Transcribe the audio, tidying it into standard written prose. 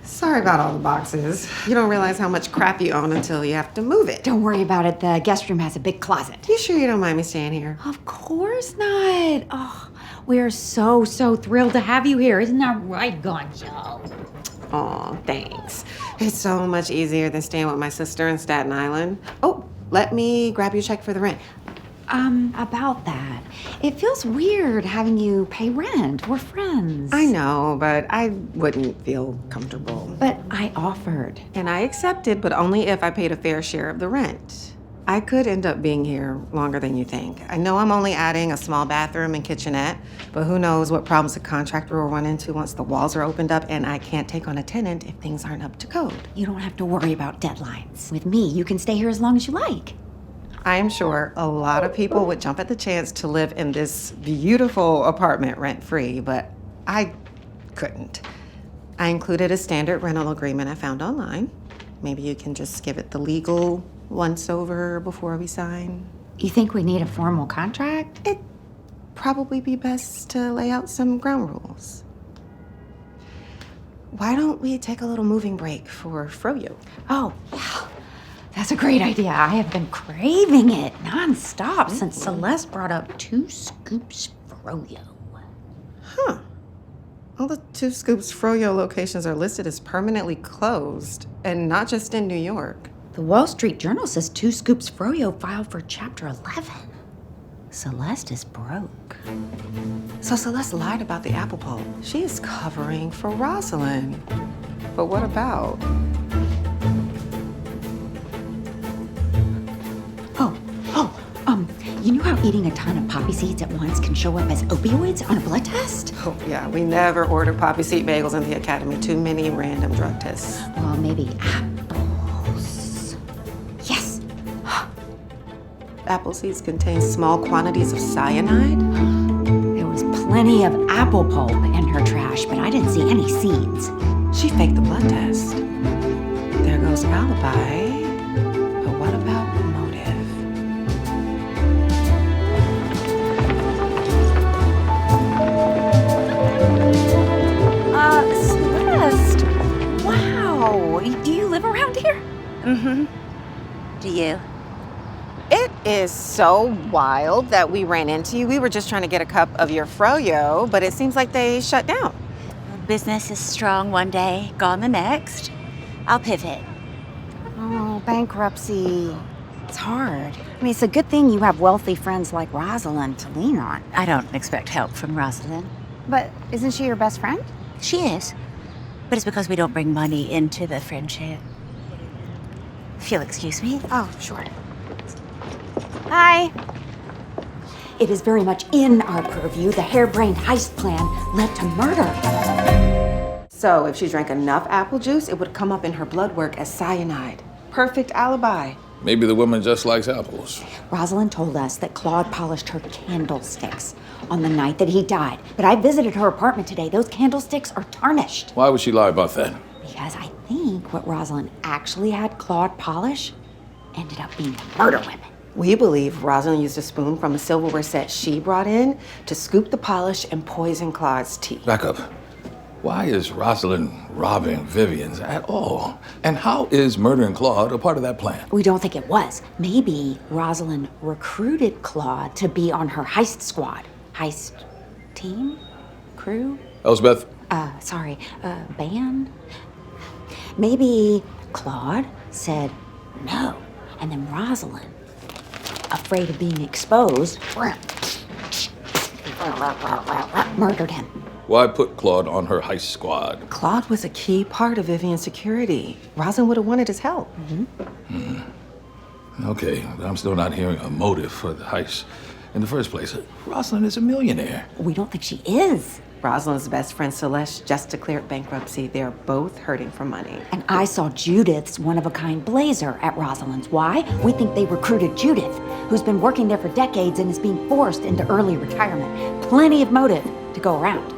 Sorry about all the boxes. You don't realize how much crap you own until you have to move it. Don't worry about it. The guest room has a big closet. You sure you don't mind me staying here? Of course not. Oh, we're so thrilled to have you here. Isn't that right, Gonzo? Aw, thanks. It's so much easier than staying with my sister in Staten Island. Oh, let me grab your check for the rent. About that. It feels weird having you pay rent. We're friends. I know, but I wouldn't feel comfortable. But I offered. And I accepted, but only if I paid a fair share of the rent. I could end up being here longer than you think. I know I'm only adding a small bathroom and kitchenette, but who knows what problems a contractor will run into once the walls are opened up and I can't take on a tenant if things aren't up to code. You don't have to worry about deadlines. With me, you can stay here as long as you like. I am sure a lot of people would jump at the chance to live in this beautiful apartment rent-free, but I couldn't. I included a standard rental agreement I found online. Maybe you can just give it the legal once-over before we sign. You think we need a formal contract? It'd probably be best to lay out some ground rules. Why don't we take a little moving break for FroYo? Oh, yeah. That's a great idea. I have been craving it nonstop since Celeste brought up 2 Scoops FroYo. Huh. All the 2 Scoops FroYo locations are listed as permanently closed, and not just in New York. The Wall Street Journal says 2 Scoops FroYo filed for Chapter 11. Celeste is broke. So Celeste lied about the apple pulp. She is covering for Rosalind. But what about? You know how eating a ton of poppy seeds at once can show up as opioids on a blood test? Oh, yeah, we never order poppy seed bagels in the academy. Too many random drug tests. Well, maybe apples. Yes! Apple seeds contain small quantities of cyanide? There was plenty of apple pulp in her trash, but I didn't see any seeds. She faked the blood test. There goes alibi. But what about motive? Celeste! Wow! Do you live around here? Mm-hmm. Do you? It is so wild that we ran into you. We were just trying to get a cup of your FroYo, but it seems like they shut down. Business is strong one day, gone the next. I'll pivot. Oh, bankruptcy. It's hard. I mean, it's a good thing you have wealthy friends like Rosalind to lean on. I don't expect help from Rosalind. But isn't she your best friend? She is. But it's because we don't bring money into the friendship. If you'll excuse me. Oh, sure. Hi. It is very much in our purview. The harebrained heist plan led to murder. So if she drank enough apple juice, it would come up in her blood work as cyanide. Perfect alibi. Maybe the woman just likes apples. Rosalind told us that Claude polished her candlesticks on the night that he died. But I visited her apartment today. Those candlesticks are tarnished. Why would she lie about that? Because I think what Rosalind actually had Claude polish ended up being murder women. We believe Rosalind used a spoon from a silverware set she brought in to scoop the polish and poison Claude's tea. Back up. Why is Rosalind robbing Vivian's at all? And how is murdering Claude a part of that plan? We don't think it was. Maybe Rosalind recruited Claude to be on her heist squad. Heist team? Crew? Elsbeth? Band? Maybe Claude said no, and then Rosalind, afraid of being exposed, murdered him. Why put Claude on her heist squad? Claude was a key part of Vivian's security. Rosalind would have wanted his help. Okay, but I'm still not hearing a motive for the heist. In the first place, Rosalind is a millionaire. We don't think she is. Rosalind's best friend Celeste just declared bankruptcy. They're both hurting for money. And I saw Judith's one-of-a-kind blazer at Rosalind's. Why? We think they recruited Judith, who's been working there for decades and is being forced into early retirement. Plenty of motive to go around.